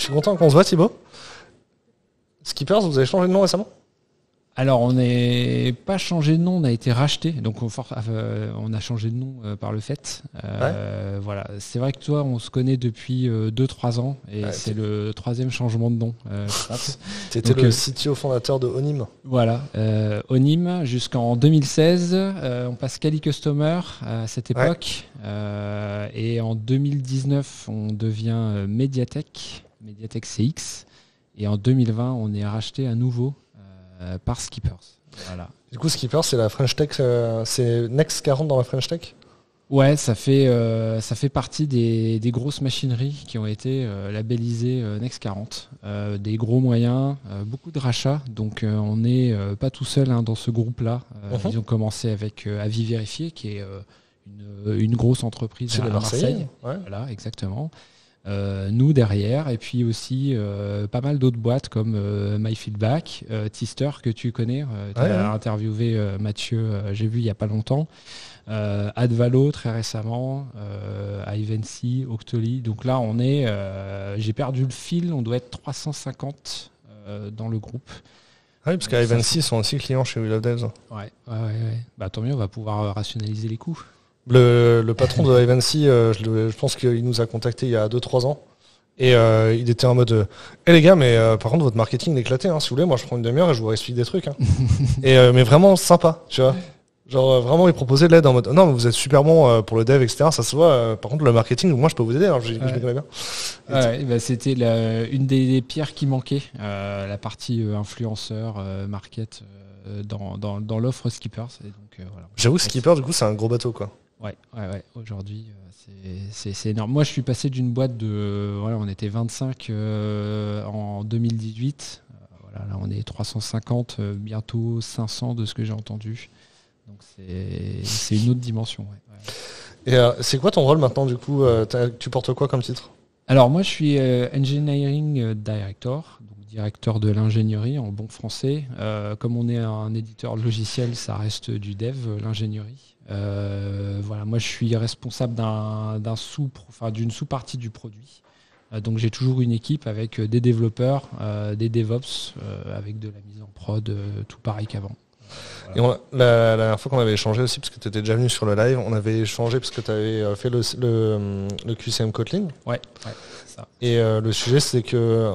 Je suis content qu'on se voit, Thibaut. Skippers, vous avez changé de nom récemment ? Alors, on n'est pas changé de nom, on a été racheté. Donc, on a changé de nom par le fait. Voilà. C'est vrai que toi, on se connaît depuis 2-3 ans et c'est le 3e changement de nom, je pense. Tu étais le CTO fondateur de Onim. Voilà. Onim, jusqu'en 2016. On passe Kali Customer à cette époque. Et en 2019, on devient Mediatek CX. Et en 2020, on est racheté à nouveau par Skippers. Voilà. Du coup, Skippers, c'est la French Tech, c'est Next 40 dans la French Tech ? Ouais, ça fait partie des grosses machineries qui ont été labellisées Next 40. Des gros moyens, beaucoup de rachats. Donc, on n'est pas tout seul dans ce groupe-là. Ils ont commencé avec Avis Vérifié, qui est une grosse entreprise à Marseille. Ouais. Voilà, exactement. Nous derrière, et puis aussi pas mal d'autres boîtes comme MyFeedback, Tister que tu connais, tu as interviewé Mathieu, j'ai vu il n'y a pas longtemps, Advalo très récemment, Ivancy, Octoly. Donc là on est, j'ai perdu le fil, on doit être 350 dans le groupe. Oui, parce qu'Ivancy sont aussi clients chez We Love Devs. Ouais. Bah, tant mieux, on va pouvoir rationaliser les coûts. Le patron de Ivancy, je pense qu'il nous a contacté il y a 2-3 ans. Et il était en mode les gars, mais par contre votre marketing est éclaté, si vous voulez, moi je prends une demi-heure et je vous explique des trucs. Mais vraiment sympa, tu vois. Genre vraiment il proposait de l'aide en mode non mais vous êtes super bon pour le dev, etc. Ça se voit, par contre le marketing, moi je peux vous aider, je les connais bien. C'était une des pierres qui manquait, la partie influenceur, market dans l'offre Skippers. Et donc, voilà. J'avoue Skippers du coup c'est un gros bateau quoi. Ouais. Aujourd'hui, c'est énorme. Moi, je suis passé d'une boîte de... on était 25 en 2018. Là, on est 350, bientôt 500 de ce que j'ai entendu. Donc, c'est une autre dimension. Ouais. Et c'est quoi ton rôle maintenant, du coup tu portes quoi comme titre ? Alors, moi, je suis Engineering Director, donc directeur de l'ingénierie en bon français. Comme on est un éditeur de logiciel, ça reste du dev, l'ingénierie. Moi je suis responsable d'une sous-partie du produit. Donc j'ai toujours une équipe avec des développeurs, des DevOps, avec de la mise en prod, tout pareil qu'avant. Voilà. Et la dernière fois qu'on avait échangé aussi, parce que tu étais déjà venu sur le live, on avait échangé parce que tu avais fait le QCM Kotlin. Ouais, c'est ça. Et le sujet, c'est que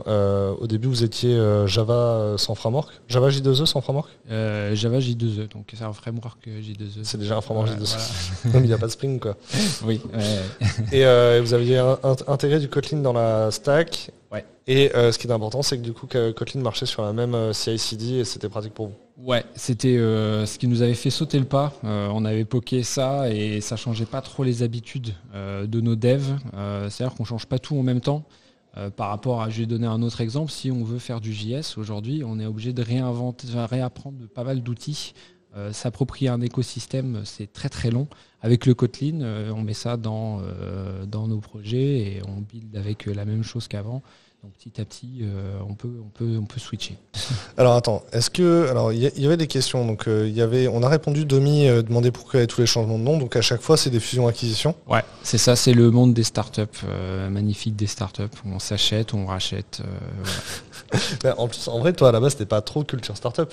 au début, vous étiez Java sans framework. Java J2E sans framework. Java J2E, donc c'est un framework J2E. C'est déjà un framework J2E. Voilà. Donc il n'y a pas de Spring, quoi. Oui. Et vous aviez intégré du Kotlin dans la stack. Ouais. Et ce qui est important, c'est que du coup, Kotlin marchait sur la même CI/CD et c'était pratique pour vous. Ouais, c'était ce qui nous avait fait sauter le pas. On avait poké ça et ça changeait pas trop les habitudes de nos devs. C'est-à-dire qu'on change pas tout en même temps. Par rapport à, je vais donner un autre exemple, si on veut faire du JS aujourd'hui, on est obligé de réapprendre pas mal d'outils. S'approprier un écosystème, c'est très très long. Avec le Kotlin, on met ça dans nos projets et on build avec la même chose qu'avant. Donc petit à petit, on peut switcher. Alors attends, il y avait des questions. Donc on a répondu demandé pourquoi il y avait tous les changements de nom. Donc à chaque fois, c'est des fusions-acquisitions. Ouais, c'est ça, c'est le monde des startups, magnifique des startups. On s'achète, on rachète. Voilà. En plus, en vrai, toi à la base, c'était pas trop culture startup.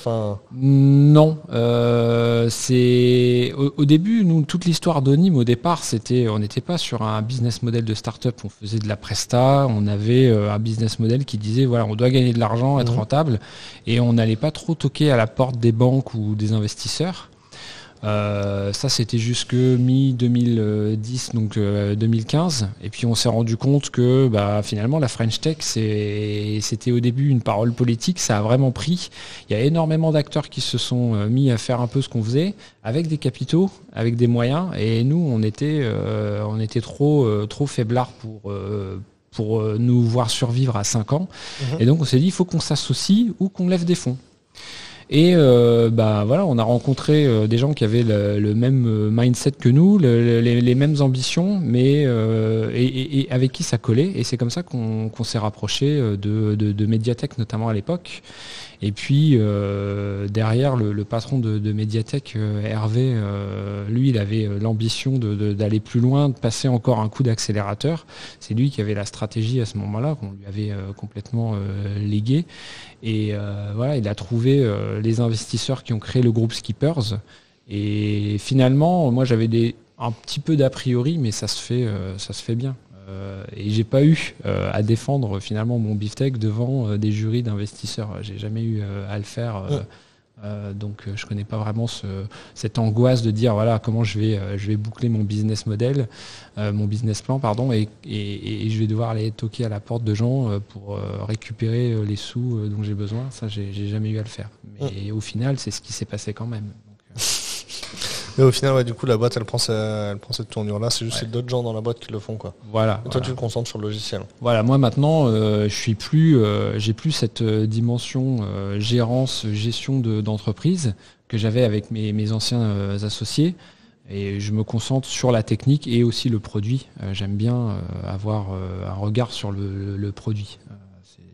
Non, c'est au début, nous, toute l'histoire d'Onim, au départ, on n'était pas sur un business model de startup. On faisait de la presta, on avait un business model qui disait voilà, on doit gagner de l'argent, être rentable, et on n'allait pas trop toquer à la porte des banques ou des investisseurs. Ça c'était jusque mi-2010, donc 2015, et puis on s'est rendu compte que finalement la French Tech c'était au début une parole politique, ça a vraiment pris. Il y a énormément d'acteurs qui se sont mis à faire un peu ce qu'on faisait, avec des capitaux, avec des moyens, et nous on était trop faiblards pour nous voir survivre à 5 ans. Et donc on s'est dit il faut qu'on s'associe ou qu'on lève des fonds. Et on a rencontré des gens qui avaient le même mindset que nous, les mêmes ambitions, mais et avec qui ça collait. Et c'est comme ça qu'on s'est rapproché de Mediatek, notamment à l'époque. Et puis derrière, le patron de Mediatek, Hervé, lui, il avait l'ambition d'aller plus loin, de passer encore un coup d'accélérateur. C'est lui qui avait la stratégie à ce moment-là, qu'on lui avait complètement légué. Et voilà, il a trouvé les investisseurs qui ont créé le groupe Skippers. Et finalement, moi, j'avais un petit peu d'a priori, mais ça se fait bien. Et j'ai pas eu à défendre finalement mon beefsteak devant des jurys d'investisseurs. J'ai jamais eu à le faire. Donc je connais pas vraiment cette angoisse de dire voilà comment je vais boucler mon business model, mon business plan pardon, et je vais devoir aller toquer à la porte de gens pour récupérer les sous dont j'ai besoin. Ça j'ai jamais eu à le faire. Mais au final c'est ce qui s'est passé quand même. Donc, Mais au final, du coup, la boîte, elle prend cette tournure-là. C'est juste d'autres gens dans la boîte qui le font, quoi. Voilà. Et toi, tu te concentres sur le logiciel. Voilà. Moi, maintenant, j'ai plus cette dimension gérance, gestion d'entreprise que j'avais avec mes anciens associés. Et je me concentre sur la technique et aussi le produit. J'aime bien avoir un regard sur le produit.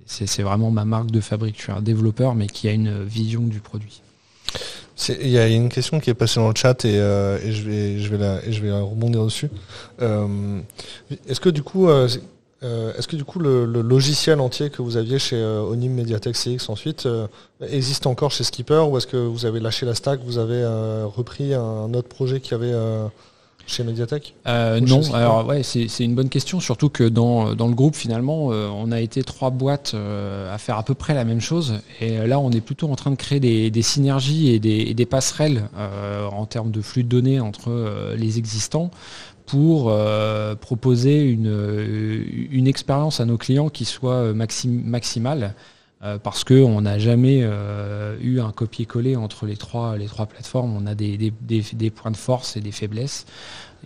C'est vraiment ma marque de fabrique. Je suis un développeur, mais qui a une vision du produit. Il y a une question qui est passée dans le chat et je vais rebondir dessus. Est-ce que du coup le logiciel entier que vous aviez chez Onim Mediatek CX ensuite existe encore chez Skipper, ou est-ce que vous avez lâché la stack, vous avez repris un autre projet qu'il y avait chez Mediatek? Non, alors ouais, c'est une bonne question, surtout que dans le groupe finalement, on a été 3 boîtes à faire à peu près la même chose, et là on est plutôt en train de créer des synergies et des passerelles en termes de flux de données entre les existants pour proposer une expérience à nos clients qui soit maximale. Parce qu'on n'a jamais eu un copier-coller entre les trois plateformes. On a des points de force et des faiblesses.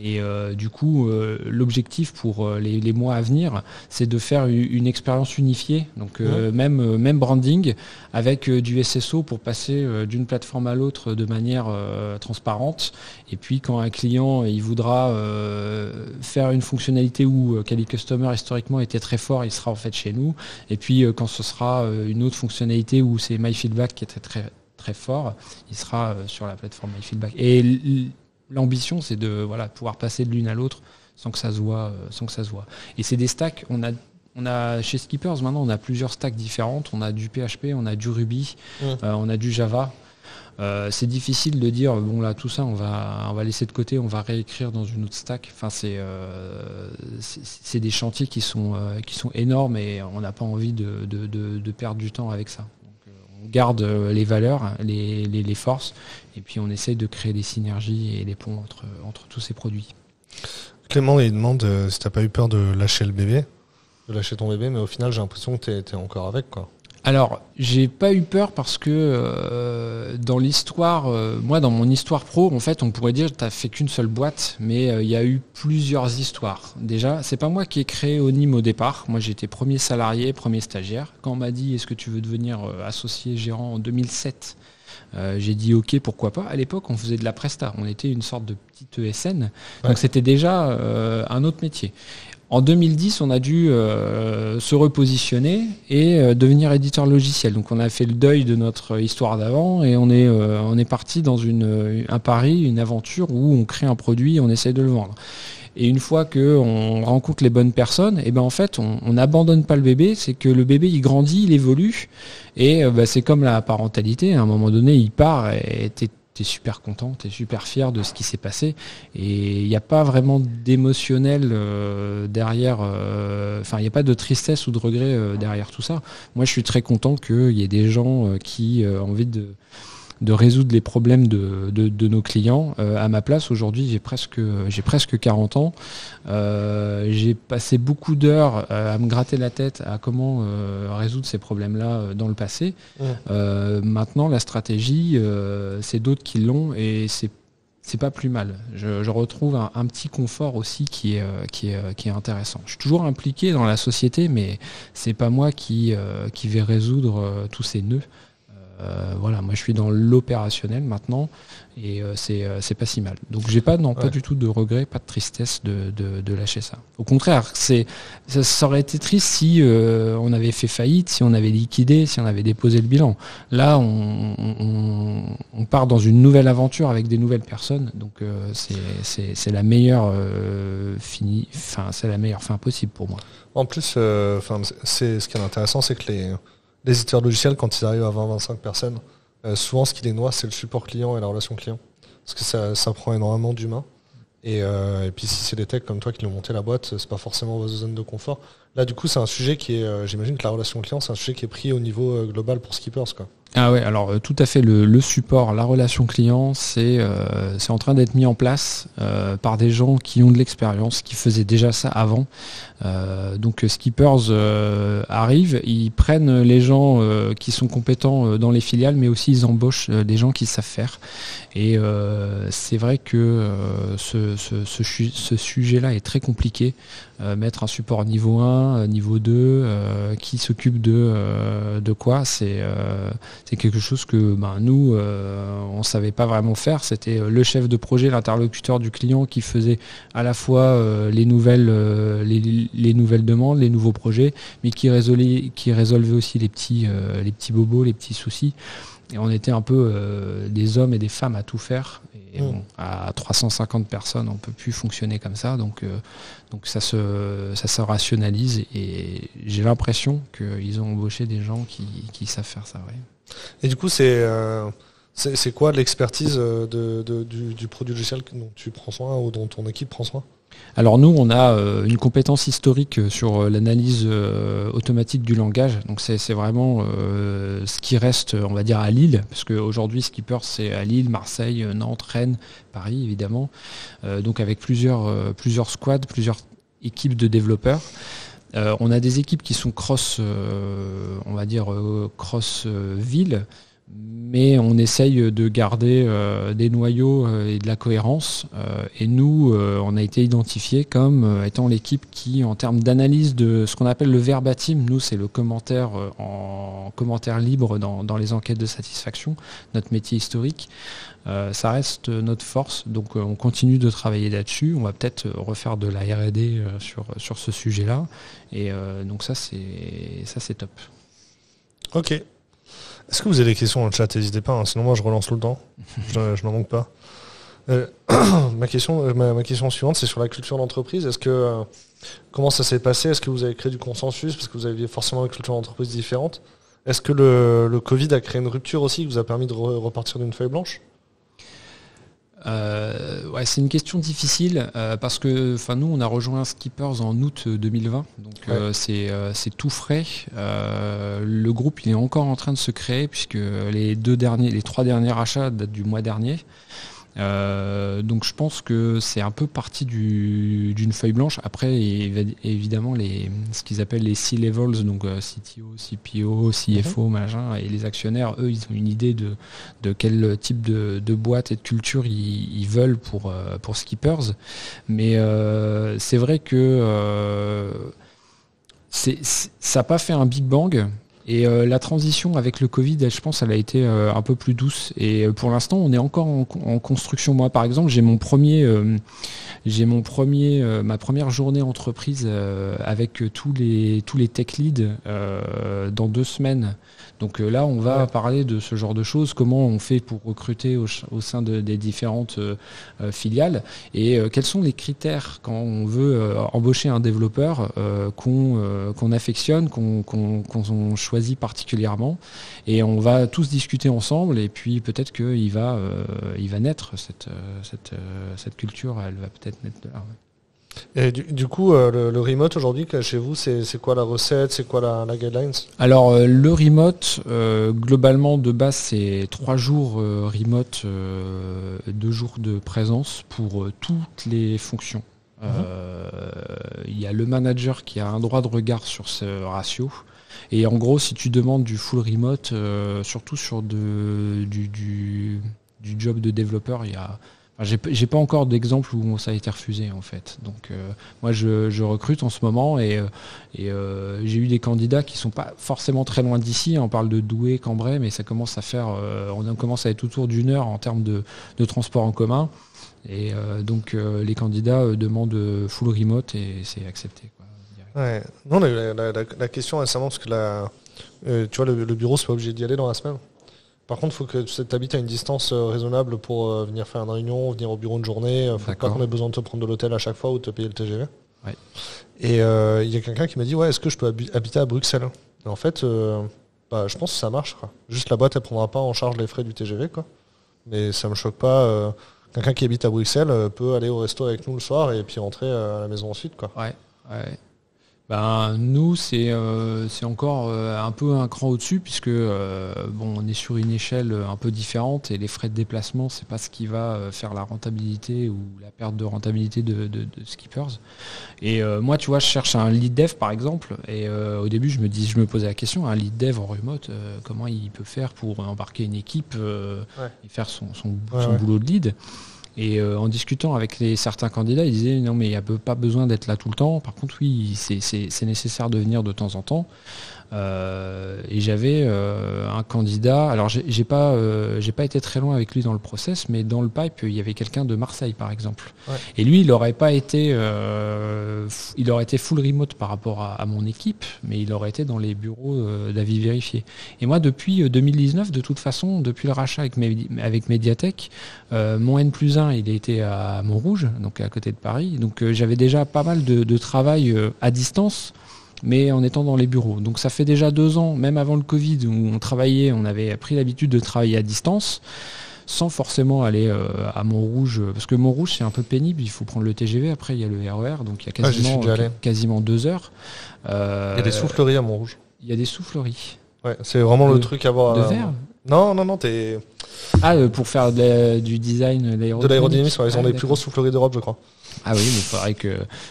Et du coup, l'objectif pour les mois à venir, c'est de faire une expérience unifiée. Donc même branding avec du SSO pour passer d'une plateforme à l'autre de manière transparente. Et puis quand un client il voudra faire une fonctionnalité où Quali Customer historiquement était très fort, il sera en fait chez nous. Et puis quand ce sera une autre fonctionnalité où c'est MyFeedback qui était très très fort, il sera sur la plateforme MyFeedback. Et l'ambition, c'est de pouvoir passer de l'une à l'autre sans que ça se voit. Et c'est des stacks. On a chez Skippers maintenant, on a plusieurs stacks différentes. On a du PHP, on a du Ruby, on a du Java. C'est difficile de dire bon là tout ça on va laisser de côté, on va réécrire dans une autre stack. Enfin c'est des chantiers qui sont énormes et on n'a pas envie de perdre du temps avec ça. On garde les valeurs, les forces, et puis on essaye de créer des synergies et des ponts entre tous ces produits. Clément, il demande si t'as pas eu peur de lâcher ton bébé, mais au final j'ai l'impression que t'es encore avec, quoi. Alors, j'ai pas eu peur parce que dans l'histoire, moi dans mon histoire pro, en fait, on pourrait dire que t'as fait qu'une seule boîte, mais il y a eu plusieurs histoires. Déjà, c'est pas moi qui ai créé Onim au départ. Moi, j'étais premier salarié, premier stagiaire. Quand on m'a dit est-ce que tu veux devenir associé gérant en 2007, j'ai dit ok, pourquoi pas. À l'époque, on faisait de la presta. On était une sorte de petite ESN, donc c'était déjà un autre métier. En 2010, on a dû se repositionner et devenir éditeur logiciel. Donc on a fait le deuil de notre histoire d'avant et on est parti dans un pari, une aventure où on crée un produit et on essaye de le vendre. Et une fois qu'on rencontre les bonnes personnes, et ben en fait on n'abandonne pas le bébé, c'est que le bébé il grandit, il évolue et c'est comme la parentalité, à un moment donné il part et t'es super content, t'es super fier de ce qui s'est passé et il n'y a pas vraiment d'émotionnel derrière, il n'y a pas de tristesse ou de regret derrière tout ça. Moi je suis très content qu'il y ait des gens qui ont envie de résoudre les problèmes de nos clients. À ma place, aujourd'hui, j'ai presque 40 ans. J'ai passé beaucoup d'heures à me gratter la tête à comment résoudre ces problèmes-là dans le passé. Maintenant, la stratégie, c'est d'autres qui l'ont et c'est pas plus mal. Je retrouve un petit confort aussi qui est intéressant. Je suis toujours impliqué dans la société, mais c'est pas moi qui vais résoudre tous ces nœuds. Voilà, moi je suis dans l'opérationnel maintenant et c'est pas si mal. Donc j'ai pas du tout de regret, pas de tristesse de lâcher ça. Au contraire, ça aurait été triste si on avait fait faillite, si on avait liquidé, si on avait déposé le bilan. Là, on part dans une nouvelle aventure avec des nouvelles personnes, donc c'est la meilleure c'est la meilleure fin possible pour moi. En plus, ce qui est intéressant, c'est que les éditeurs de logiciels, quand ils arrivent à 20-25 personnes, souvent ce qui les noie, c'est le support client et la relation client. Parce que ça prend énormément d'humains. Et puis si c'est des techs comme toi qui l'ont monté la boîte, c'est pas forcément votre zone de confort. Là, du coup, c'est un sujet qui est, j'imagine que la relation client, c'est un sujet qui est pris au niveau global pour Skippers, quoi. Ah ouais, alors tout à fait, le support, la relation client, c'est en train d'être mis en place par des gens qui ont de l'expérience, qui faisaient déjà ça avant. Donc Skippers arrivent, ils prennent les gens qui sont compétents dans les filiales, mais aussi ils embauchent des gens qui savent faire. Et c'est vrai que ce sujet-là est très compliqué. Mettre un support niveau 1, niveau 2, qui s'occupe de quoi, c'est quelque chose que nous, on savait pas vraiment faire. C'était le chef de projet, l'interlocuteur du client qui faisait à la fois les nouvelles demandes, les nouveaux projets, mais qui résolvait aussi les petits bobos, les petits soucis. Et on était un peu des hommes et des femmes à tout faire. Et bon, à 350 personnes, on ne peut plus fonctionner comme ça. Donc ça se rationalise. Et j'ai l'impression qu'ils ont embauché des gens qui savent faire ça. Ouais. Et du coup, c'est quoi l'expertise du produit logiciel dont tu prends soin ou dont ton équipe prend soin ? Alors nous, on a une compétence historique sur l'analyse automatique du langage. Donc c'est vraiment ce qui reste, on va dire, à Lille, parce qu'aujourd'hui, Skippers, c'est à Lille, Marseille, Nantes, Rennes, Paris, évidemment. Donc avec plusieurs squads, plusieurs équipes de développeurs. On a des équipes qui sont cross ville, mais on essaye de garder des noyaux et de la cohérence. Et nous, on a été identifié comme étant l'équipe qui, en termes d'analyse de ce qu'on appelle le verbatim, nous c'est le commentaire en commentaire libre dans les enquêtes de satisfaction, notre métier historique. Ça reste notre force, donc on continue de travailler là-dessus. On va peut-être refaire de la R&D sur ce sujet-là. Et donc ça c'est top. Ok. Est-ce que vous avez des questions dans le chat ? N'hésitez pas, sinon moi je relance tout le temps. Je n'en manque pas. Ma question suivante, c'est sur la culture d'entreprise. Comment ça s'est passé ? Est-ce que vous avez créé du consensus parce que vous aviez forcément une culture d'entreprise différente ? Est-ce que le Covid a créé une rupture aussi qui vous a permis de repartir d'une feuille blanche ? C'est une question difficile parce que nous on a rejoint Skippers en août 2020, donc c'est tout frais. Le groupe il est encore en train de se créer puisque les 3 derniers achats datent du mois dernier. Donc je pense que c'est un peu parti d'une feuille blanche. Après, évidemment, ce qu'ils appellent les C-levels, donc CTO, CPO, CFO, machin, et les actionnaires, eux, ils ont une idée de quel type de boîte et de culture ils veulent pour Skippers. Mais c'est vrai que ça n'a pas fait un Big Bang. Et la transition avec le Covid, je pense, elle a été un peu plus douce. Et pour l'instant, on est encore en construction. Moi, par exemple, j'ai ma première journée entreprise avec tous les tech leads dans 2 semaines. Donc là, on va parler de ce genre de choses, comment on fait pour recruter au sein des différentes filiales et quels sont les critères quand on veut embaucher un développeur qu'on affectionne, qu'on choisit particulièrement. Et on va tous discuter ensemble et puis peut-être qu'il va naître cette culture, elle va peut-être naître de là. Ouais. Et du coup, le remote aujourd'hui, chez vous, c'est quoi la recette, c'est quoi la guidelines ? Alors, le remote, globalement, de base, c'est 3 jours remote, 2 jours de présence pour toutes les fonctions. Il y a le manager qui a un droit de regard sur ce ratio. Et en gros, si tu demandes du full remote, surtout sur du job de développeur, il y a J'ai pas encore d'exemple où ça a été refusé en fait. Donc moi je recrute en ce moment et j'ai eu des candidats qui sont pas forcément très loin d'ici. On parle de Douai, Cambrai, mais ça commence à faire, on commence à être autour d'1 heure en termes de transport en commun. Et donc les candidats demandent full remote et c'est accepté, quoi. Ouais. Non, la question récemment, parce que tu vois, le bureau, c'est pas obligé d'y aller dans la semaine. Par contre, il faut que tu habites à une distance raisonnable pour venir faire une réunion, venir au bureau une journée. Il ne faut pas qu'on ait besoin de te prendre de l'hôtel à chaque fois ou de te payer le TGV. Ouais. Et il y a quelqu'un qui m'a dit, est-ce que je peux habiter à Bruxelles? Et en fait, je pense que ça marche, quoi. Juste la boîte, elle ne prendra pas en charge les frais du TGV, quoi. Mais ça ne me choque pas. Quelqu'un qui habite à Bruxelles peut aller au resto avec nous le soir et puis rentrer à la maison ensuite, quoi. Ouais. Nous, c'est encore un peu un cran au-dessus puisque on est sur une échelle un peu différente et les frais de déplacement, c'est pas ce qui va faire la rentabilité ou la perte de rentabilité de Skippers. Et moi, tu vois, je cherche un lead dev par exemple et au début, je me posais la question, un lead dev en remote, comment il peut faire pour embarquer une équipe et faire son boulot de lead. Et en discutant avec certains candidats, ils disaient non mais il n'y a pas besoin d'être là tout le temps. Par contre oui, c'est nécessaire de venir de temps en temps. Et j'avais un candidat, alors j'ai pas été très loin avec lui dans le process, mais dans le pipe il y avait quelqu'un de Marseille par exemple. Ouais. Et lui il aurait été full remote par rapport à mon équipe, mais il aurait été dans les bureaux d'avis vérifiés. Et moi depuis 2019, de toute façon, depuis le rachat avec Mediatek, mon N+1 il a été à Montrouge, donc à côté de Paris. Donc j'avais déjà pas mal de travail à distance, mais en étant dans les bureaux. Donc ça fait déjà 2 ans, même avant le Covid, où on avait pris l'habitude de travailler à distance, sans forcément aller à Montrouge, parce que Montrouge c'est un peu pénible, il faut prendre le TGV, après il y a le RER, donc il y a quasiment 2 heures. Il y a des souffleries à Montrouge. Il y a des souffleries. Ouais, c'est vraiment le truc à voir. De verre Non, t'es... pour faire du design de l'aérodynamisme, ils ont les plus grosses souffleries d'Europe, je crois. Ah oui, mais il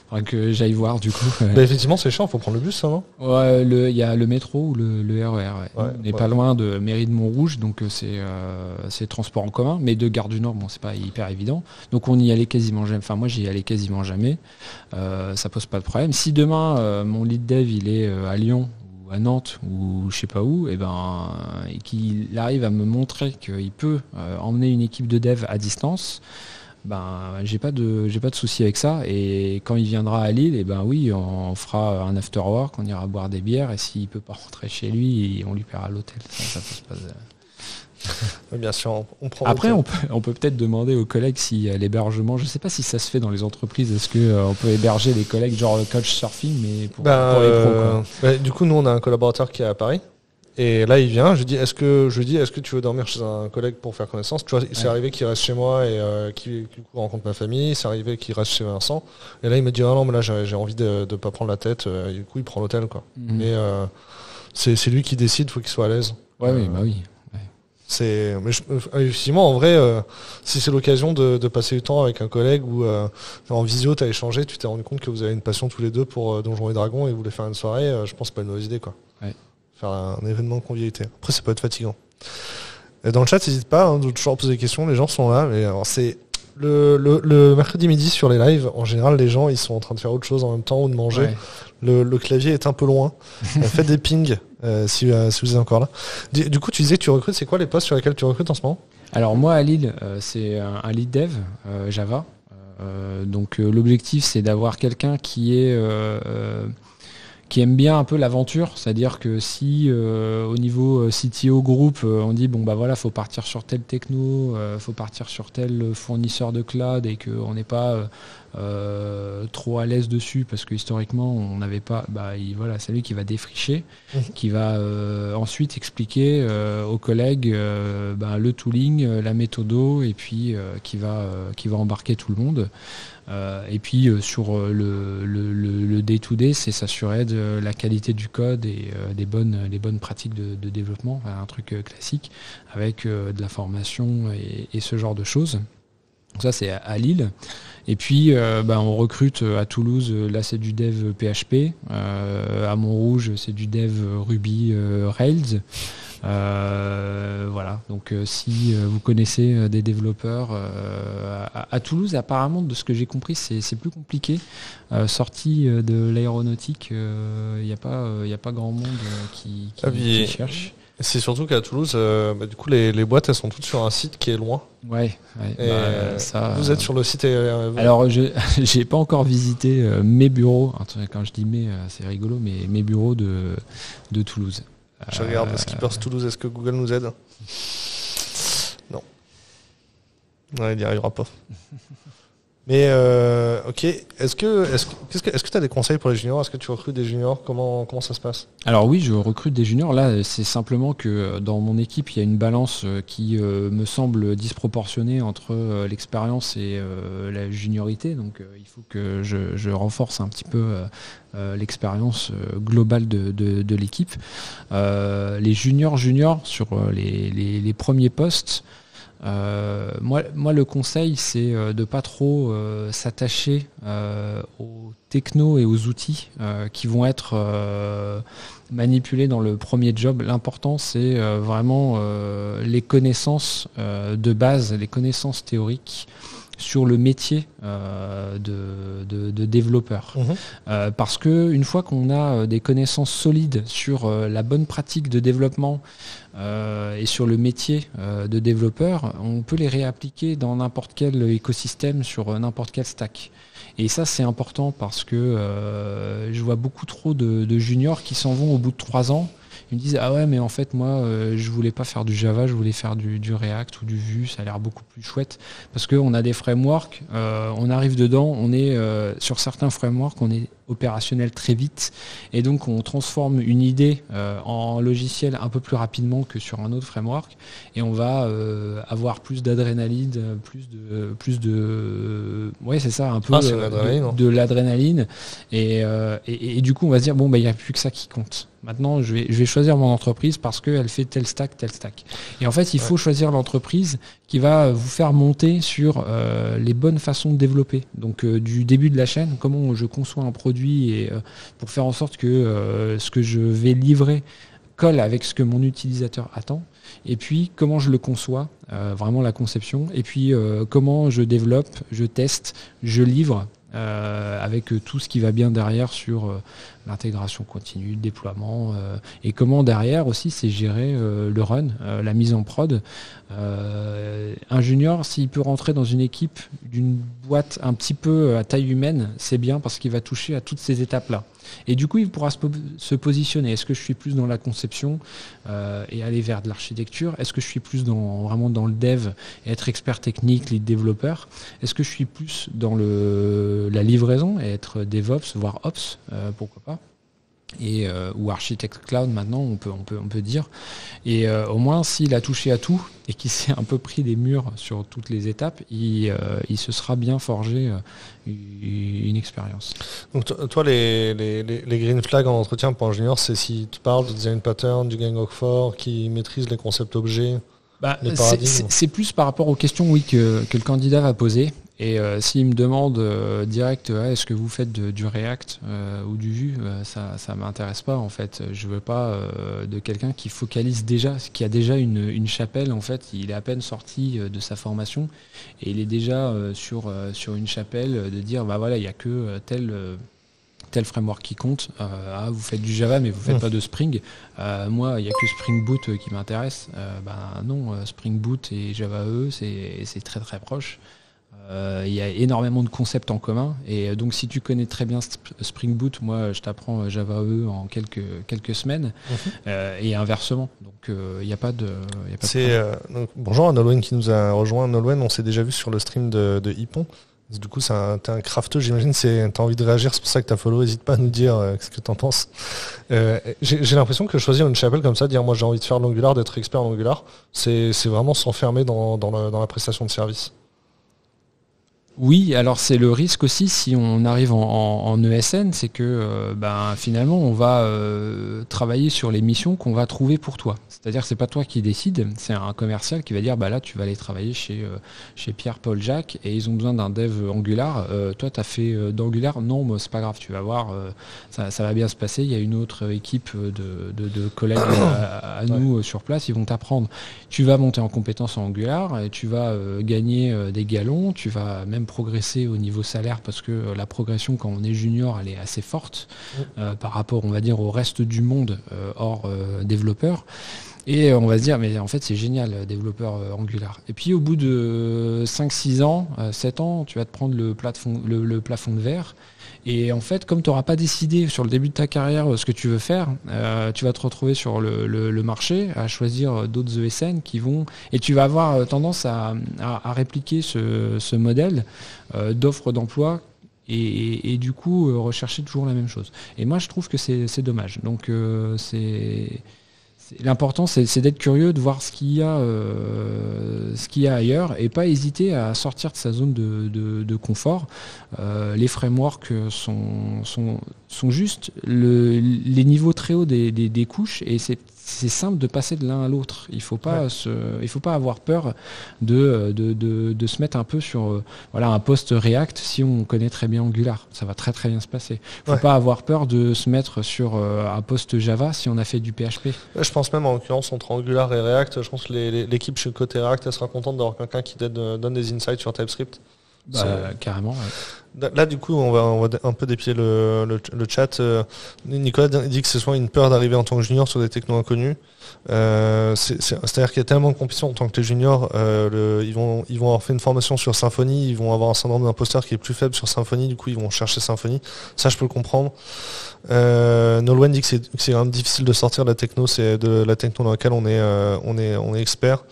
faudrait que j'aille voir du coup. Effectivement, c'est chiant, il faut prendre le bus, ça, non? Ouais, il y a le métro ou le RER. Ouais. On n'est pas loin de Mairie de Montrouge, donc c'est transport en commun, mais de Gare du Nord, c'est pas hyper évident. Donc on y allait quasiment jamais. Enfin, moi, j'y allais quasiment jamais. Ça pose pas de problème. Si demain, mon lead dev, il est à Lyon, à Nantes ou je sais pas où, et qu'il arrive à me montrer qu'il peut emmener une équipe de dev à distance, j'ai pas de souci avec ça. Et quand il viendra à Lille, oui, on fera un after work, on ira boire des bières, et s'il peut pas rentrer chez lui, on lui paiera l'hôtel. Ça pose pas de... Bien sûr, on prend. Après, on peut peut-être demander aux collègues si l'hébergement, je sais pas si ça se fait dans les entreprises, est-ce qu'on peut héberger les collègues genre le coach surfing, mais pour les pros, du coup, nous on a un collaborateur qui est à Paris. Et là, il vient, je dis, est-ce que tu veux dormir chez un collègue pour faire connaissance? Tu vois, c'est arrivé qu'il reste chez moi et qu'il rencontre ma famille. C'est arrivé qu'il reste chez Vincent. Et là, il me dit, ah non, mais là, j'ai envie de pas prendre la tête. Et du coup, il prend l'hôtel, quoi. Mais c'est lui qui décide, faut qu'il soit à l'aise. Oui. Mais effectivement, en vrai, si c'est l'occasion de passer du temps avec un collègue ou en visio, tu as échangé, tu t'es rendu compte que vous avez une passion tous les deux pour Donjons et Dragons et vous voulez faire une soirée, je pense que c'est pas une mauvaise idée, quoi. Ouais. Faire un événement de convivialité. Après, ça peut être fatigant. Et dans le chat, n'hésite pas, de toujours poser des questions, les gens sont là. Mais alors, c'est le mercredi midi sur les lives, en général, les gens ils sont en train de faire autre chose en même temps ou de manger. Ouais. Le clavier est un peu loin. Faites des pings si vous êtes encore là. Du coup, tu disais que tu recrutes, c'est quoi les postes sur lesquels tu recrutes en ce moment? Alors moi, à Lille, c'est un lead dev Java. Donc l'objectif, c'est d'avoir quelqu'un qui aime bien un peu l'aventure, c'est-à-dire que si au niveau CTO groupe, on dit faut partir sur tel techno, faut partir sur tel fournisseur de cloud et qu'on n'est pas trop à l'aise dessus parce que historiquement on n'avait pas, c'est lui qui va défricher, qui va ensuite expliquer aux collègues le tooling, la méthodo et puis qui va embarquer tout le monde. Et puis sur le day-to-day, c'est s'assurer de la qualité du code et des bonnes pratiques de développement, un truc classique avec de la formation et ce genre de choses. Donc ça c'est à Lille. Et puis on recrute à Toulouse, là c'est du dev PHP, à Montrouge c'est du dev Ruby Rails. Voilà. Donc si vous connaissez des développeurs à Toulouse, apparemment de ce que j'ai compris, c'est plus compliqué. Sorti de l'aéronautique, il n'y a pas grand monde qui cherche. C'est surtout qu'à Toulouse, du coup, les boîtes, elles sont toutes sur un site qui est loin. Ouais. Ça, vous êtes sur le site. Alors, j'ai pas encore visité mes bureaux. Quand je dis mes, c'est rigolo, mais mes bureaux de Toulouse. Je regarde Skippers Toulouse. Est-ce que Google nous aide? Non. Il n'y arrivera pas. Mais ok, est-ce que tu as des conseils pour les juniors? Est-ce que tu recrutes des juniors? Comment ça se passe? Alors oui, je recrute des juniors. Là, c'est simplement que dans mon équipe, il y a une balance qui me semble disproportionnée entre l'expérience et la juniorité. Donc il faut que je renforce un petit peu l'expérience globale de l'équipe. Les juniors sur les premiers postes, moi, le conseil, c'est de pas trop s'attacher aux technos et aux outils qui vont être manipulés dans le premier job. L'important, c'est vraiment les connaissances de base, les connaissances théoriques sur le métier de développeur. Parce que une fois qu'on a des connaissances solides sur la bonne pratique de développement et sur le métier de développeur, on peut les réappliquer dans n'importe quel écosystème, sur n'importe quel stack. Et ça, c'est important parce que je vois beaucoup trop de juniors qui s'en vont au bout de 3 ans. Ils me disent ah ouais, mais en fait moi je voulais pas faire du Java, je voulais faire du React ou du Vue, ça a l'air beaucoup plus chouette parce qu'on a des frameworks, on arrive dedans, on est sur certains frameworks, on est opérationnel très vite et donc on transforme une idée en logiciel un peu plus rapidement que sur un autre framework et on va avoir plus d'adrénaline, plus de ouais c'est ça un peu de l'adrénaline et du coup on va se dire bon bah il n'y a plus que ça qui compte. Maintenant, je vais choisir mon entreprise parce qu'elle fait tel stack. Et en fait, il faut choisir l'entreprise qui va vous faire monter sur les bonnes façons de développer. Donc, du début de la chaîne, comment je conçois un produit et pour faire en sorte que ce que je vais livrer colle avec ce que mon utilisateur attend. Et puis, comment je le conçois, vraiment la conception. Et puis, comment je développe, je teste, je livre. Avec tout ce qui va bien derrière sur l'intégration continue, le déploiement et comment derrière aussi c'est gérer le run, la mise en prod. Un junior, s'il peut rentrer dans une équipe d'une boîte un petit peu à taille humaine, c'est bien parce qu'il va toucher à toutes ces étapes-là. Et du coup, il pourra se positionner. Est-ce que je suis plus dans la conception et aller vers de l'architecture? Est-ce que je suis plus vraiment dans le dev et être expert technique, lead développeur? Est-ce que je suis plus dans la livraison et être DevOps, voire Ops, pourquoi pas? Et ou architecte cloud maintenant on peut dire et au moins s'il a touché à tout et qu'il s'est un peu pris des murs sur toutes les étapes il se sera bien forgé une expérience. Donc toi les green flags en entretien pour un junior, c'est si tu parles de design pattern, du gang of four, qui maîtrise les concepts objets, les paradigmes. C'est plus par rapport aux questions que le candidat va poser. Et s'il me demande direct est-ce que vous faites du React ou du Vue, ça m'intéresse pas en fait. Je veux pas de quelqu'un qui focalise déjà, qui a déjà une chapelle en fait. Il est à peine sorti de sa formation et il est déjà sur une chapelle de dire bah voilà il y a que tel framework qui compte. Vous faites du Java mais vous faites pas de Spring. Moi il y a que Spring Boot qui m'intéresse. Non, Spring Boot et Java EE c'est très très proche. Il y a énormément de concepts en commun et donc si tu connais très bien Spring Boot, moi je t'apprends Java EE en quelques semaines et inversement. Donc il n'y a pas de donc, bonjour à Nolwenn qui nous a rejoint. Nolwenn, on s'est déjà vu sur le stream de Hippon. Du coup, t'es un crafteux, j'imagine, t'as envie de réagir, c'est pour ça que t'as follow, n'hésite pas à nous dire ce que t'en penses. J'ai l'impression que choisir une chapelle comme ça, dire moi j'ai envie de faire de l'Angular, d'être expert en Angular, c'est vraiment s'enfermer dans la prestation de service. Oui, alors c'est le risque aussi si on arrive en ESN, c'est que finalement on va travailler sur les missions qu'on va trouver pour toi. C'est-à-dire que c'est pas toi qui décide, c'est un commercial qui va dire là tu vas aller travailler chez Pierre, Paul, Jacques et ils ont besoin d'un dev Angular. Toi tu as fait d'Angular, non, moi, c'est pas grave, tu vas voir, ça va bien se passer. Il y a une autre équipe de collègues à nous sur place, ils vont t'apprendre. Tu vas monter en compétences en Angular et tu vas gagner des galons, tu vas même progresser au niveau salaire parce que la progression quand on est junior elle est assez forte par rapport on va dire au reste du monde hors développeur. Et on va se dire, mais en fait, c'est génial, développeur Angular. Et puis, au bout de 5-6 ans, 7 ans, tu vas te prendre le plafond de verre. Et en fait, comme tu n'auras pas décidé sur le début de ta carrière ce que tu veux faire, tu vas te retrouver sur le marché à choisir d'autres ESN qui vont... Et tu vas avoir tendance à répliquer ce modèle d'offre d'emploi et du coup rechercher toujours la même chose. Et moi, je trouve que c'est dommage. Donc, l'important, c'est d'être curieux, de voir ce qu'il y a ailleurs et pas hésiter à sortir de sa zone de confort. Les frameworks sont justes, les niveaux très hauts des couches et c'est simple de passer de l'un à l'autre. Il faut pas avoir peur de se mettre un peu sur un poste React si on connaît très bien Angular. Ça va très très bien se passer. Il faut pas avoir peur de se mettre sur un poste Java si on a fait du PHP. Je pense même en l'occurrence entre Angular et React, je pense que l'équipe chez le côté React elle sera contente d'avoir quelqu'un qui donne des insights sur TypeScript. Carrément. Ouais. Là, du coup, on va un peu dépiler le chat. Nicolas dit que c'est soit une peur d'arriver en tant que junior sur des technos inconnus. C'est-à-dire qu'il y a tellement de compétition en tant que t'es junior, ils vont avoir fait une formation sur Symfony, ils vont avoir un syndrome d'imposteur qui est plus faible sur Symfony, du coup ils vont chercher Symfony. Ça, je peux le comprendre. Nolwenn dit que c'est quand même difficile de sortir de la techno, c'est de la techno dans laquelle on est expert.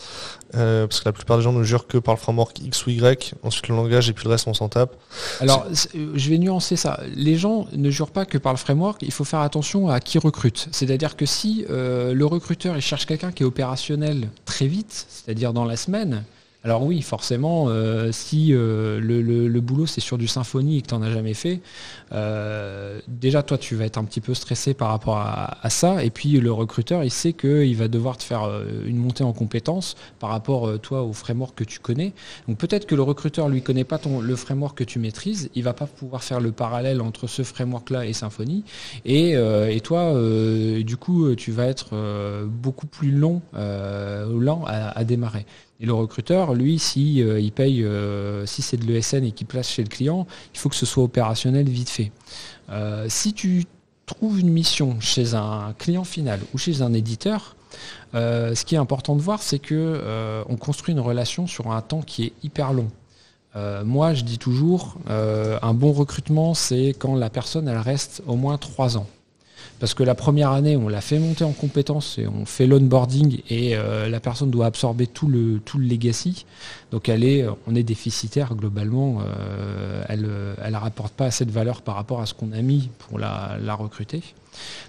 Parce que la plupart des gens ne jurent que par le framework X ou Y, ensuite le langage et puis le reste on s'en tape. Alors je vais nuancer ça. Les gens ne jurent pas que par le framework, il faut faire attention à qui recrute. C'est-à-dire que si le recruteur il cherche quelqu'un qui est opérationnel très vite, c'est-à-dire dans la semaine, alors oui, forcément, si le boulot c'est sur du Symfony et que tu n'en as jamais fait, déjà toi tu vas être un petit peu stressé par rapport à ça, et puis le recruteur il sait qu'il va devoir te faire une montée en compétences par rapport toi au framework que tu connais. Donc peut-être que le recruteur lui connaît pas le framework que tu maîtrises, il va pas pouvoir faire le parallèle entre ce framework là et Symfony, et toi du coup tu vas être beaucoup plus lent à démarrer. Et le recruteur, lui, si il paye, si c'est de l'ESN et qu'il place chez le client, il faut que ce soit opérationnel vite fait. Si tu trouves une mission chez un client final ou chez un éditeur, ce qui est important de voir, c'est que on construit une relation sur un temps qui est hyper long. Moi, je dis toujours, un bon recrutement, c'est quand la personne, elle reste au moins 3 ans. Parce que la première année, on l'a fait monter en compétences et on fait l'onboarding et la personne doit absorber tout le legacy. Donc on est déficitaire globalement. Elle rapporte pas assez de valeur par rapport à ce qu'on a mis pour la recruter.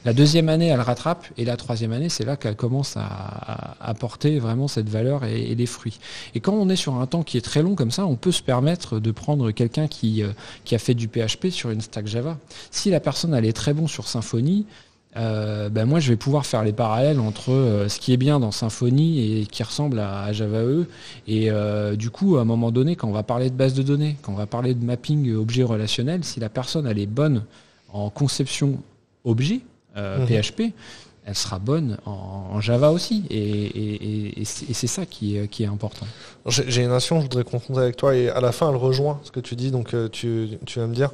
La deuxième année, elle rattrape et la troisième année, c'est là qu'elle commence à apporter vraiment cette valeur et des fruits. Et quand on est sur un temps qui est très long comme ça, on peut se permettre de prendre quelqu'un qui a fait du PHP sur une stack Java. Si la personne elle est très bon sur Symfony, moi je vais pouvoir faire les parallèles entre ce qui est bien dans Symfony et qui ressemble à Java EE. Et du coup, à un moment donné, quand on va parler de base de données, quand on va parler de mapping objet relationnel, si la personne elle est bonne en conception objet, PHP, elle sera bonne en Java aussi. Et c'est ça qui est important. J'ai une notion, je voudrais confronter avec toi, et à la fin, elle rejoint ce que tu dis, donc tu vas me dire.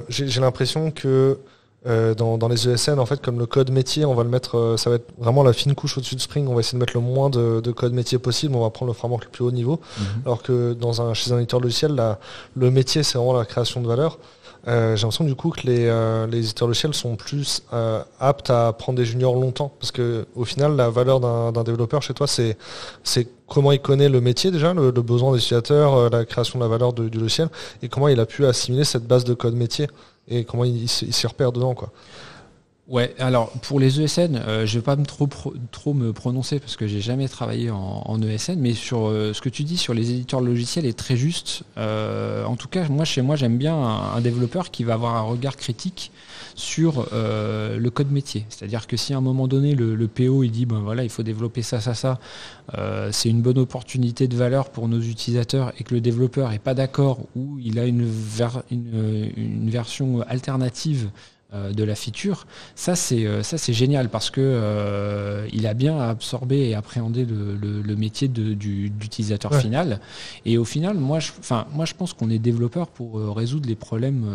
J'ai l'impression que dans les ESN, en fait, comme le code métier, on va le mettre, ça va être vraiment la fine couche au-dessus de Spring, on va essayer de mettre le moins de code métier possible, on va prendre le framework le plus haut niveau, alors que chez un éditeur logiciel, le métier, c'est vraiment la création de valeur. J'ai l'impression du coup que les éditeurs logiciels sont plus aptes à prendre des juniors longtemps, parce que au final la valeur d'un développeur chez toi c'est comment il connaît le métier déjà, le besoin des utilisateurs, la création de la valeur du logiciel, et comment il a pu assimiler cette base de code métier et comment il s'y repère dedans quoi. Ouais, alors pour les ESN, je vais pas trop me prononcer parce que j'ai jamais travaillé en ESN, mais sur ce que tu dis sur les éditeurs logiciels est très juste. En tout cas, chez moi, j'aime bien un développeur qui va avoir un regard critique sur le code métier. C'est-à-dire que si à un moment donné le PO il dit ben voilà, il faut développer ça, c'est une bonne opportunité de valeur pour nos utilisateurs et que le développeur est pas d'accord ou il a une version alternative de la feature, ça c'est génial parce que il a bien absorbé et appréhendé le métier d'utilisateur final. Et au final, moi je pense qu'on est développeur pour résoudre les problèmes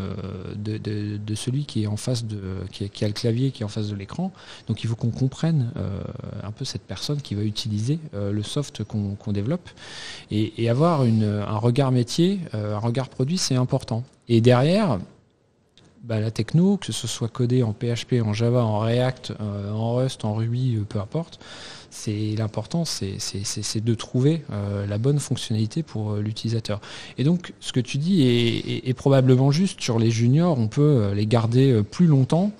de celui qui est en face qui a le clavier, qui est en face de l'écran. Donc il faut qu'on comprenne un peu cette personne qui va utiliser le soft qu'on développe et avoir un regard métier, un regard produit, c'est important. Et derrière, la techno, que ce soit codé en PHP, en Java, en React, en Rust, en Ruby, peu importe, l'important, c'est de trouver la bonne fonctionnalité pour l'utilisateur. Et donc, ce que tu dis est probablement juste. Sur les juniors, on peut les garder plus longtemps.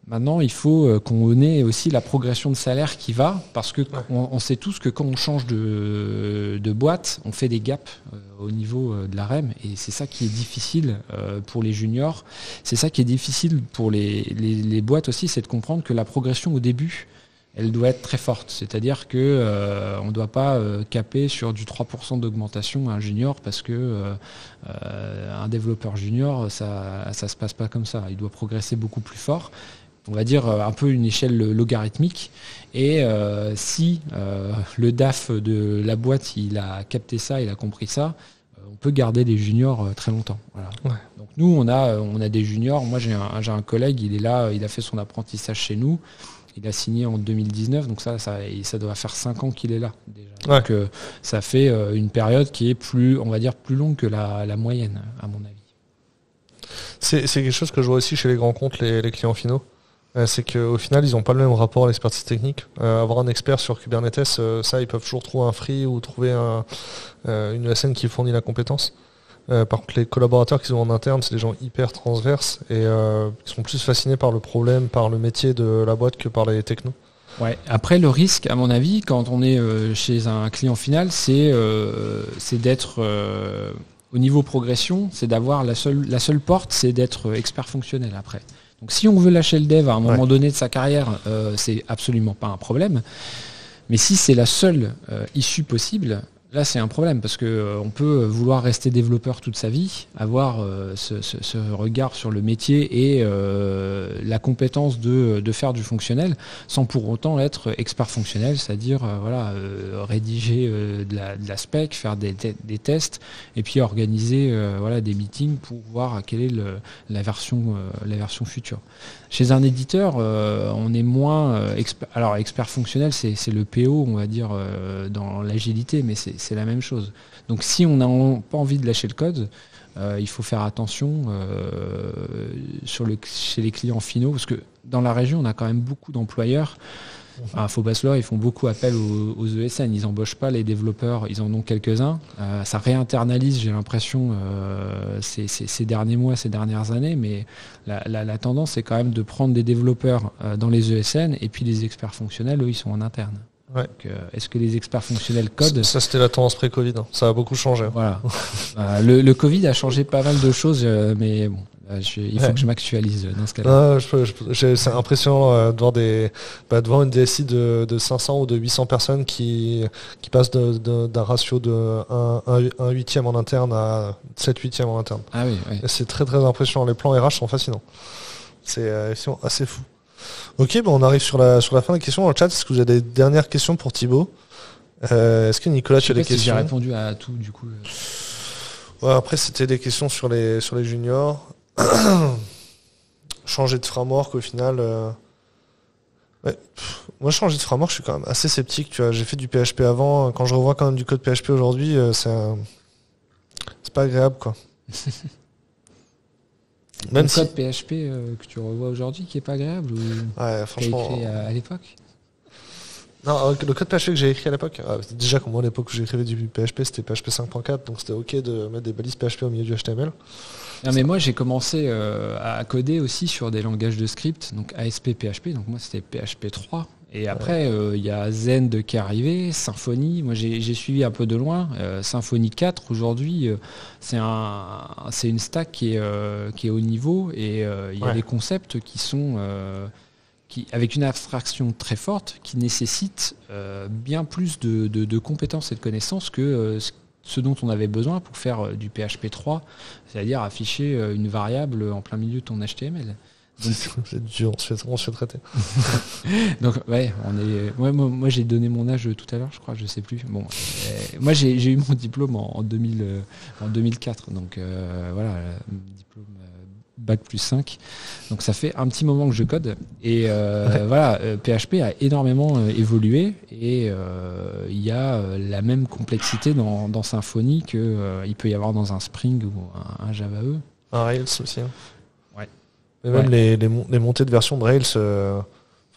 Maintenant, il faut qu'on ait aussi la progression de salaire qui va, parce que on sait tous que quand on change de boîte, on fait des gaps au niveau de la REM, et c'est ça qui est difficile pour les juniors. C'est ça qui est difficile pour les boîtes aussi, c'est de comprendre que la progression au début, elle doit être très forte. C'est-à-dire que on ne doit pas caper sur du 3% d'augmentation à un junior, parce que un développeur junior, ça se passe pas comme ça. Il doit progresser beaucoup plus fort. On va dire un peu une échelle logarithmique, et si le DAF de la boîte il a capté ça, il a compris ça, on peut garder les juniors très longtemps. Voilà. Ouais. Donc nous on a des juniors. Moi j'ai un collègue, il est là, il a fait son apprentissage chez nous, il a signé en 2019, donc ça doit faire 5 ans qu'il est là déjà. Ouais. Donc ça fait une période qui est plus longue que la moyenne, à mon avis. C'est quelque chose que je vois aussi chez les grands comptes, les clients finaux. C'est qu'au final, ils n'ont pas le même rapport à l'expertise technique. Avoir un expert sur Kubernetes, ça, ils peuvent toujours trouver un free ou trouver une ESN qui fournit la compétence. Par contre, les collaborateurs qu'ils ont en interne, c'est des gens hyper transverses et qui sont plus fascinés par le problème, par le métier de la boîte que par les technos. Ouais. Après, le risque, à mon avis, quand on est chez un client final, c'est d'être... au niveau progression, c'est d'avoir la seule porte, c'est d'être expert fonctionnel après. Donc si on veut lâcher le dev à un moment donné de sa carrière, c'est absolument pas un problème. Mais si c'est la seule issue possible, là c'est un problème, parce que on peut vouloir rester développeur toute sa vie, avoir ce regard sur le métier et la compétence de faire du fonctionnel, sans pour autant être expert fonctionnel, c'est-à-dire rédiger de la spec, faire des tests, et puis organiser des meetings pour voir quelle est la version future. Chez un éditeur, on est moins expert fonctionnel, c'est le PO, on va dire, dans l'agilité, mais c'est la même chose. Donc si on n'a pas envie de lâcher le code, il faut faire attention chez les clients finaux, parce que dans la région, on a quand même beaucoup d'employeurs. Faux-Basler, ils font beaucoup appel aux ESN, ils n'embauchent pas les développeurs, ils en ont quelques-uns. Ça réinternalise, j'ai l'impression, ces derniers mois, ces dernières années, mais la tendance est quand même de prendre des développeurs dans les ESN, et puis les experts fonctionnels, eux, ils sont en interne. Ouais. Donc, est-ce que les experts fonctionnels codent ? Ça, c'était la tendance pré-Covid. Ça a beaucoup changé. Voilà. Le Covid a changé pas mal de choses, mais bon, il faut que je m'actualise dans ce cas-là. C'est impressionnant de voir une DSI de 500 ou de 800 personnes qui passent d'un ratio de 1 huitième en interne à 7 huitièmes en interne. Ah oui, oui. C'est très très impressionnant. Les plans RH sont fascinants. C'est assez fou. Ok, on arrive sur la fin des questions dans le chat. Est-ce que vous avez des dernières questions pour Thibaut ? Est-ce que Nicolas, tu as des questions ? J'ai répondu à tout du coup. Ouais, après, c'était des questions sur les juniors. Changer de framework au final. Moi, changer de framework, je suis quand même assez sceptique. Tu vois, j'ai fait du PHP avant. Quand je revois quand même du code PHP aujourd'hui, c'est pas agréable, quoi. Même code PHP que tu revois aujourd'hui qui est pas agréable, ou ouais, franchement, qui a écrit à l'époque. Non, le code PHP que j'ai écrit à l'époque, déjà comme moi à l'époque où j'écrivais du PHP, c'était PHP 5.4, donc c'était ok de mettre des balises PHP au milieu du HTML. Non, mais moi j'ai commencé à coder aussi sur des langages de script, donc ASP PHP, donc moi c'était PHP 3. Et après, il y a Zend qui est arrivé, Symfony, moi j'ai suivi un peu de loin. Symfony 4, aujourd'hui, c'est une stack qui est au niveau et il y a des concepts qui sont... avec une abstraction très forte, qui nécessite bien plus de compétences et de connaissances que ce dont on avait besoin pour faire du PHP 3, c'est-à-dire afficher une variable en plein milieu de ton HTML. Donc, c'est dur, on se fait traiter. Donc ouais, moi j'ai donné mon âge tout à l'heure, je crois, je sais plus. Bon, moi j'ai eu mon diplôme en 2004, donc voilà, diplôme bac plus 5. Donc ça fait un petit moment que je code et voilà, PHP a énormément évolué et il y a la même complexité dans Symfony que il peut y avoir dans un Spring ou un Java E. Un Rails aussi. Hein. Ouais. Et même les montées de version de Rails.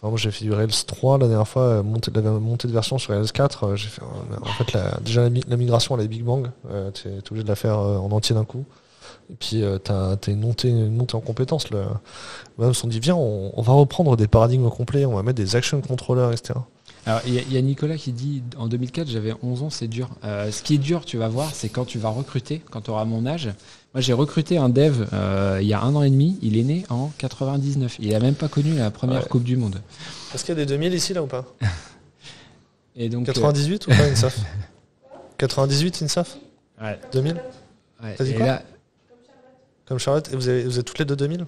Moi j'ai fait du Rails 3 la dernière fois, montée de version sur Rails 4. J'ai fait en fait déjà la migration à la Big Bang. T'es obligé de la faire en entier d'un coup. Et puis t'as une montée en compétences. Même si on dit viens, on va reprendre des paradigmes complets, on va mettre des action controllers, etc. Alors il y a Nicolas qui dit en 2004 j'avais 11 ans, c'est dur. Ce qui est dur, tu vas voir, c'est quand tu vas recruter, quand tu auras mon âge. Moi j'ai recruté un dev il y a 1 an et demi, il est né en 99. Il a même pas connu la première Coupe du Monde. Est-ce qu'il y a des 2000 ici là ou pas? Et donc, 98 ou pas INSAF? 98 INSAF? Ouais. 2000? Ouais. T'as dit quoi? Comme Charlotte, et vous êtes toutes les deux 2000?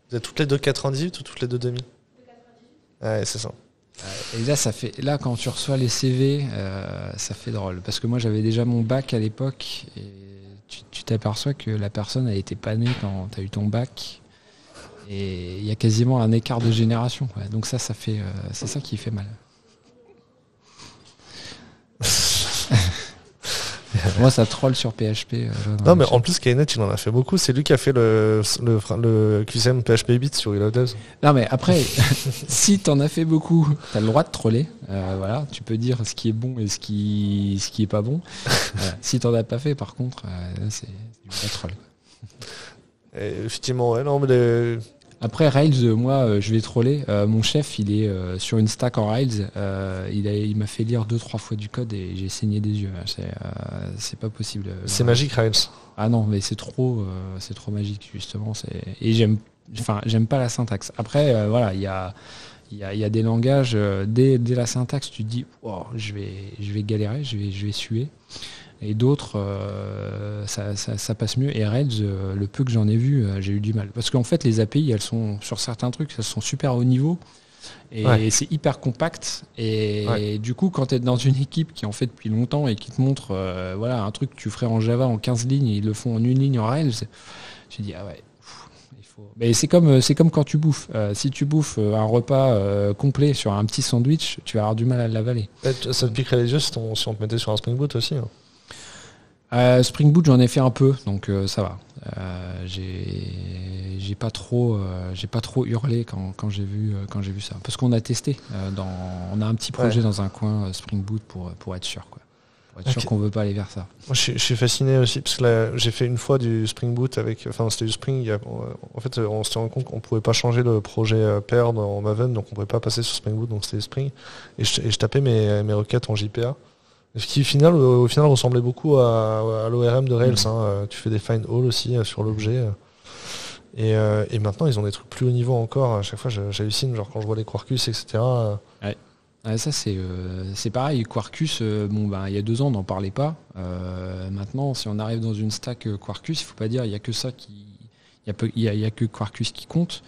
Vous êtes toutes les deux 98 ou toutes les deux 2000? Ouais, c'est ça. Et là, là, quand tu reçois les CV, ça fait drôle. Parce que moi, j'avais déjà mon bac à l'époque et tu t'aperçois que la personne a été pas née quand tu as eu ton bac. Et il y a quasiment un écart de génération. Quoi. Donc ça fait, c'est ça qui fait mal. Moi, ça troll sur PHP. Non, mais en plus, Kainet, il en a fait beaucoup. C'est lui qui a fait le QCM PHP Bit sur Reloaded. Non, mais après, si t'en as fait beaucoup, t'as le droit de troller. Voilà, tu peux dire ce qui est bon et ce qui est pas bon. Si t'en as pas fait, par contre, c'est du vrai troll. Et effectivement, ouais, non, mais Après Rails, moi, je vais troller. Mon chef, il est sur une stack en Rails. Il m'a fait lire 2-3 fois du code et j'ai saigné des yeux. C'est pas possible. C'est magique, Rails. Ah non, mais c'est trop magique justement. Et j'aime pas la syntaxe. Après, voilà, il y a des langages. Dès la syntaxe, tu te dis, oh, je vais galérer, je vais suer. Et d'autres, ça passe mieux. Et Rails, le peu que j'en ai vu, j'ai eu du mal. Parce qu'en fait, les API, elles sont sur certains trucs, elles sont super haut niveau. Et c'est hyper compact. Et du coup, quand tu es dans une équipe qui en fait depuis longtemps et qui te montre voilà, un truc que tu ferais en Java en 15 lignes et ils le font en 1 ligne en Rails, tu dis, ah ouais. Mais c'est comme quand tu bouffes. Si tu bouffes un repas complet sur un petit sandwich, tu vas avoir du mal à l'avaler. Ça te piquerait les yeux si on te mettait sur un Spring Boot aussi. Hein. Spring Boot, j'en ai fait un peu, donc ça va. J'ai pas trop hurlé quand j'ai vu ça, parce qu'on a testé. On a un petit projet dans un coin Spring Boot pour être sûr, quoi. Pour être sûr qu'on veut pas aller vers ça. Moi, je suis fasciné aussi parce que là, j'ai fait une fois du Spring Boot c'était du Spring. En fait, on s'est rendu compte qu'on pouvait pas changer le projet pair en Maven, donc on pouvait pas passer sur Spring Boot, donc c'était Spring. Et je tapais mes requêtes en JPA. Ce qui au final ressemblait beaucoup à l'ORM de Rails. Hein. Tu fais des find all aussi sur l'objet. Et maintenant, ils ont des trucs plus haut niveau encore. À chaque fois, j'hallucine, genre quand je vois les Quarkus, etc. Ça, c'est pareil. Quarkus, il y a 2 ans, on n'en parlait pas. Maintenant, si on arrive dans une stack Quarkus, il ne faut pas dire il n'y a que ça il y a que Quarkus qui compte.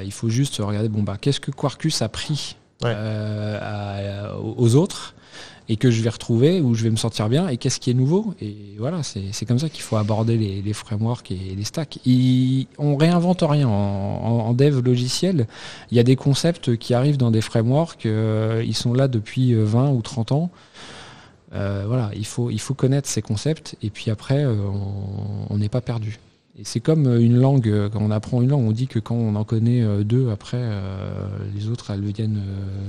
Il faut juste regarder, qu'est-ce que Quarkus a pris aux autres et que je vais retrouver, où je vais me sentir bien, et qu'est-ce qui est nouveau. Et voilà, c'est comme ça qu'il faut aborder les frameworks et les stacks. On réinvente rien en dev logiciel. Il y a des concepts qui arrivent dans des frameworks, ils sont là depuis 20 ou 30 ans. Voilà, il faut connaître ces concepts, et puis après, on n'est pas perdu. Et c'est comme une langue, quand on apprend une langue, on dit que quand on en connaît deux, après, les autres, elles deviennent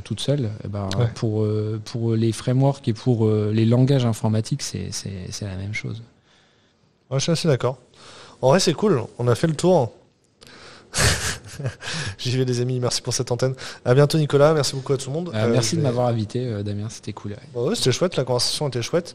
toutes seules. Et ben, Ouais. pour les frameworks et pour les langages informatiques, c'est la même chose. Ouais, je suis assez d'accord. En vrai, c'est cool. On a fait le tour. J'y vais, les amis. Merci pour cette antenne. À bientôt, Nicolas. Merci beaucoup à tout le monde. Merci de m'avoir invité, Damien. C'était cool. Ouais. Ouais, c'était chouette. La conversation était chouette.